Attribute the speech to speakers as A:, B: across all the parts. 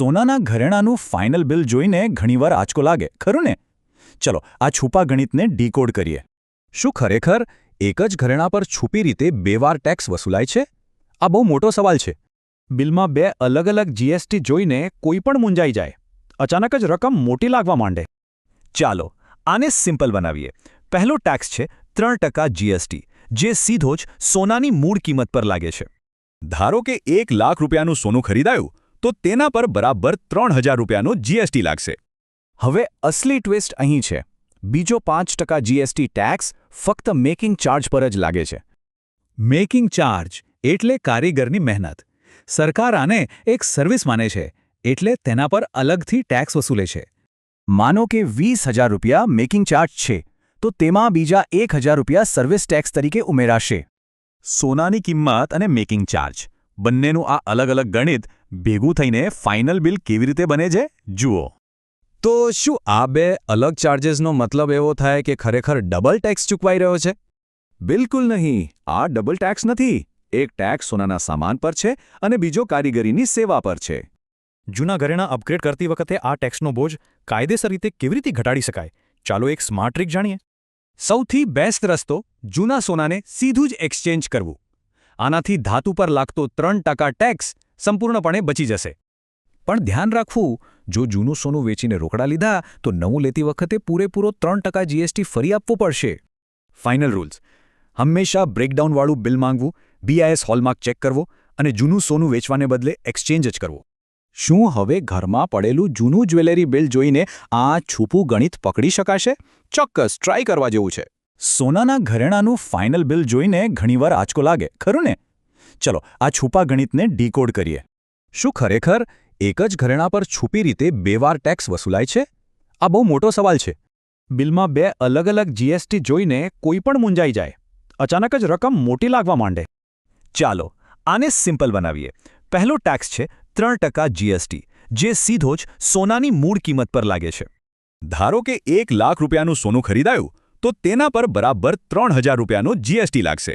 A: સોનાના ઘરેણાનું final bill જોઈને ઘણીવાર આંચકો લાગે, ખરું ને? ચલો આ છુપા ગણિતને ડીકોડ કરીએ. શું ખરેખર એક જ ઘરેણા પર છુપી રીતે બે વાર ટેક્સ વસૂલાય છે? આ બહુ મોટો સવાલ છે.
B: બિલમાં બે અલગ અલગ જીએસટી જોઈને કોઈ પણ મૂંઝાઈ જાય. અચાનક જ રકમ મોટી લાગવા માંડે.
A: ચાલો આને સિમ્પલ બનાવીએ. પહેલો ટેક્સ છે 3% જીએસટી, જે સીધો જ સોનાની મૂળ કિંમત પર લાગે છે. ધારો કે 1 લાખ રૂપિયાનું સોનું ખરીદાયું તો તેના પર બરાબર 3000 રૂપિયાનો જીએસટી લાગશે. હવે અસલી ટ્વિસ્ટ અહીં છે. બીજો 5% જીએસટી ટેક્સ ફક્ત મેકિંગ ચાર્જ પર જ લાગે છે.
B: મેકિંગ ચાર્જ એટલે કારીગરની મહેનત. સરકાર આને એક સર્વિસ માને છે, એટલે તેના પર અલગથી ટેક્સ વસૂલે છે.
A: માનો કે 20,000 રૂપિયા મેકિંગ ચાર્જ છે, તો તેમાં બીજા 1,000 રૂપિયા સર્વિસ ટેક્સ તરીકે ઉમેરાશે. સોનાની કિંમત અને મેકિંગ ચાર્જ બંનેનું આ અલગ અલગ ગણિત ભેગું થઈને ફાઇનલ બિલ કેવી રીતે બને છે, જુઓ. તો શું આ બે અલગ ચાર્જેસનો મતલબ એવો થાય કે ખરેખર ડબલ ટેક્સ ચૂકવાઈ રહ્યો છે? બિલકુલ નહીં. આ ડબલ ટેક્સ નથી. એક ટેક્સ સોનાના સામાન પર છે અને બીજો કારીગરીની સેવા પર છે.
B: જૂના ઘરેણાં અપગ્રેડ કરતી વખતે આ ટેક્સનો બોજ કાયદેસર રીતે કેવી રીતે ઘટાડી શકાય? ચાલો એક સ્માર્ટ ટ્રીક જાણીએ.
A: સૌથી બેસ્ટ રસ્તો જૂના સોનાને સીધું જ એક્સચેન્જ કરવું. આનાથી ધાતુ પર લાગતો 3% ટેક્સ સંપૂર્ણપણે બચી જશે. પણ ધ્યાન રાખવું, જો જૂનું સોનું વેચીને રોકડા લીધા તો નવું લેતી વખતે પૂરેપૂરો 3% જીએસટી ફરી આપવો પડશે. ફાઇનલ રૂલ્સ: હંમેશા બ્રેકડાઉનવાળું બિલ માંગવું, BIS હોલમાર્ક ચેક કરવો અને જૂનું સોનું વેચવાને બદલે એક્સચેન્જ જ કરવો. શું હવે ઘરમાં પડેલું જૂનું જ્વેલરી બિલ જોઈને આ છુપું ગણિત પકડી શકાશે? ચોક્કસ ટ્રાય કરવા જેવું છે. સોનાના ઘરેણાનું ફાઇનલ બિલ જોઈને ઘણીવાર આંચકો લાગે, ખરું ને? ચલો આ છુપા ગણિતને ડીકોડ કરીએ. શું ખરેખર એક જ ઘરેણા પર છુપી રીતે બે વાર ટેક્સ વસૂલાય છે? આ બહુ મોટો સવાલ છે.
B: બિલમાં બે અલગ અલગ જીએસટી જોઈને કોઈ પણ મૂંઝાઈ જાય. અચાનક જ રકમ મોટી લાગવા માંડે.
A: ચાલો આને સિમ્પલ બનાવીએ. પહેલો ટેક્સ છે 3% જીએસટી, જે સીધો જ સોનાની મૂળ કિંમત પર લાગે છે. ધારો કે 1 લાખ રૂપિયાનું સોનું ખરીદાયું તો તેના પર બરાબર 3000 રૂપિયાનો જીએસટી લાગશે.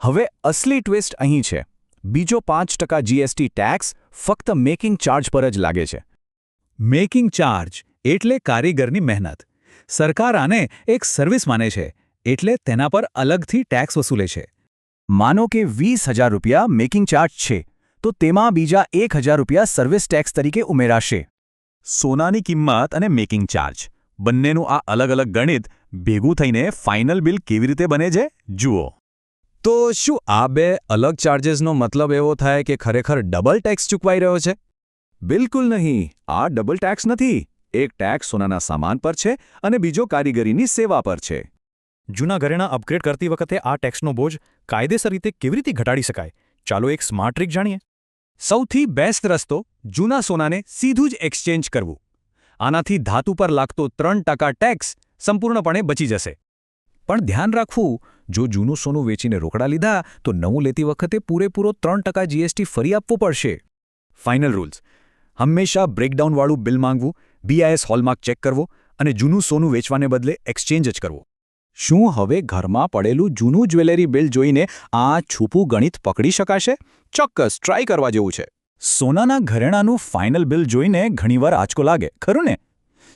A: હવે અસલી ટ્વિસ્ટ અહીં છે. બીજો 5% જીએસટી ટેક્સ ફક્ત મેકિંગ ચાર્જ પર જ લાગે છે.
B: મેકિંગ ચાર્જ એટલે કારીગરની મહેનત. સરકાર આને એક સર્વિસ માને છે, એટલે તેના પર અલગથી ટેક્સ વસૂલે છે.
A: માનો કે 20,000 રૂપિયા મેકિંગ ચાર્જ છે, તો તેમાં બીજા 1,000 રૂપિયા સર્વિસ ટેક્સ તરીકે ઉમેરાશે. સોનાની કિંમત અને મેકિંગ ચાર્જ બંનેનું આ અલગ અલગ ગણિત ભેગું થઈને ફાઇનલ બિલ કેવી રીતે બને છે, જુઓ. તો શું આ બે અલગ ચાર્જેસનો મતલબ એવો થાય કે ખરેખર ડબલ ટેક્સ ચૂકવાઈ રહ્યો છે? બિલકુલ નહીં. આ ડબલ ટેક્સ નથી. એક ટેક્સ સોનાના સામાન પર છે અને બીજો કારીગરીની સેવા પર છે.
B: જૂના ઘરેણાં અપગ્રેડ કરતી વખતે આ ટેક્સનો બોજ કાયદેસર રીતે કેવી રીતે ઘટાડી શકાય? ચાલો એક સ્માર્ટ ટ્રીક જાણીએ.
A: સૌથી બેસ્ટ રસ્તો જૂના સોનાને સીધું જ એક્સચેન્જ કરવું. આનાથી ધાતુ પર લાગતો 3% ટેક્સ સંપૂર્ણપણે બચી જશે. પણ ધ્યાન રાખવું, જો જૂનું સોનું વેચીને રોકડા લીધા તો નવું લેતી વખતે પૂરેપૂરો 3% જીએસટી ફરી આપવો પડશે. ફાઇનલ રૂલ્સ: હંમેશા બ્રેકડાઉનવાળું બિલ માંગવું, BIS હોલમાર્ક ચેક કરવો અને જૂનું સોનું વેચવાને બદલે એક્સચેન્જ જ કરવો. શું હવે ઘરમાં પડેલું જૂનું જ્વેલરી બિલ જોઈને આ છુપું ગણિત પકડી શકાશે? ચોક્કસ ટ્રાય કરવા જેવું છે. સોનાના ઘરેણાનું ફાઇનલ બિલ જોઈને ઘણીવાર આંચકો લાગે, ખરું ને?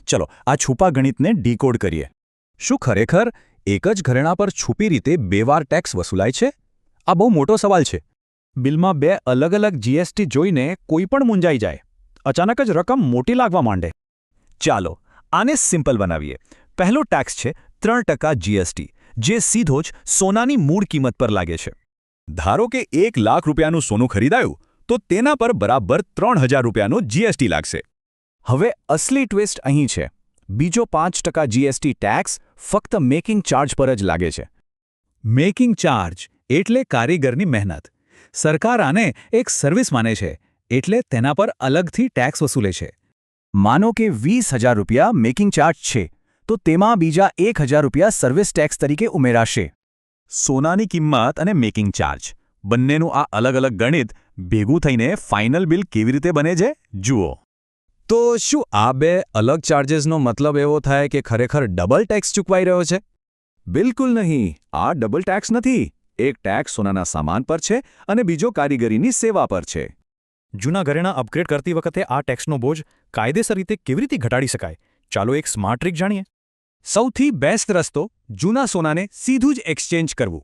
A: ચલો આ છુપા ગણિતને ડીકોડ કરીએ. શું ખરેખર એક જ ઘરેણા પર છુપી રીતે બે વાર ટેક્સ વસૂલાય છે? આ બહુ મોટો સવાલ છે.
B: બિલમાં બે અલગ અલગ જીએસટી જોઈને કોઈ પણ મૂંઝાઈ જાય. અચાનક જ રકમ મોટી લાગવા માંડે.
A: ચાલો આને સિમ્પલ બનાવીએ. પહેલો ટેક્સ છે 3% જીએસટી, જે સીધો જ સોનાની મૂળ કિંમત પર લાગે છે. ધારો કે 1 લાખ રૂપિયાનું સોનું ખરીદાયું તો તેના પર બરાબર 3000 રૂપિયાનો જીએસટી લાગશે. હવે અસલી ટ્વિસ્ટ અહીં છે. બીજો 5% જીએસટી ટેક્સ ફક્ત મેકિંગ ચાર્જ પર જ લાગે છે.
B: મેકિંગ ચાર્જ એટલે કારીગરની મહેનત. સરકાર આને એક સર્વિસ માને છે, એટલે તેના પર અલગથી ટેક્સ વસૂલે છે.
A: માનો કે 20,000 રૂપિયા મેકિંગ ચાર્જ છે, તો તેમાં બીજા 1,000 રૂપિયા સર્વિસ ટેક્સ તરીકે ઉમેરાશે. સોનાની કિંમત અને મેકિંગ ચાર્જ બંનેનું આ અલગ અલગ ગણિત ભેગું થઈને ફાઇનલ બિલ કેવી રીતે બને છે, જુઓ. તો શું આ બે અલગ ચાર્જેસનો મતલબ એવો થાય કે ખરેખર ડબલ ટેક્સ ચૂકવાઈ રહ્યો છે? બિલકુલ નહીં. આ ડબલ ટેક્સ નથી. એક ટેક્સ સોનાના સામાન પર છે અને બીજો કારીગરીની સેવા પર છે.
C: જૂના ઘરેણાં અપગ્રેડ કરતી વખતે આ ટેક્સનો બોજ કાયદેસર રીતે કેવી રીતે ઘટાડી શકાય? ચાલો એક સ્માર્ટ ટ્રીક જાણીએ.
A: સૌથી બેસ્ટ રસ્તો જૂના સોનાને સીધું જ એક્સચેન્જ કરવું.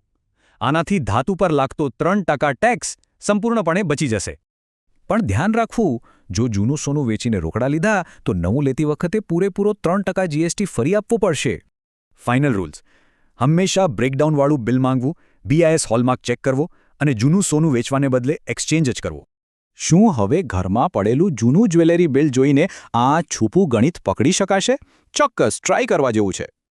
A: આનાથી ધાતુ પર લાગતો 3% ટેક્સ સંપૂર્ણપણે બચી જશે.
B: પણ ધ્યાન રાખવું, જો જૂનું સોનું વેચીને રોકડા લીધા તો નવું લેતી વખતે પૂરેપૂરો 3% જીએસટી ફરી આપવો પડશે.
C: ફાઇનલ રૂલ્સ: હંમેશા બ્રેકડાઉનવાળું બિલ માંગવું, BIS હોલમાર્ક ચેક કરવો અને જૂનું સોનું વેચવાને બદલે એક્સચેન્જ જ કરવો.
B: શું હવે ઘરમાં પડેલું જૂનું જ્વેલરી બિલ જોઈને આ છૂપું ગણિત પકડી શકાશે? ચોક્કસ ટ્રાય કરવા જેવું છે.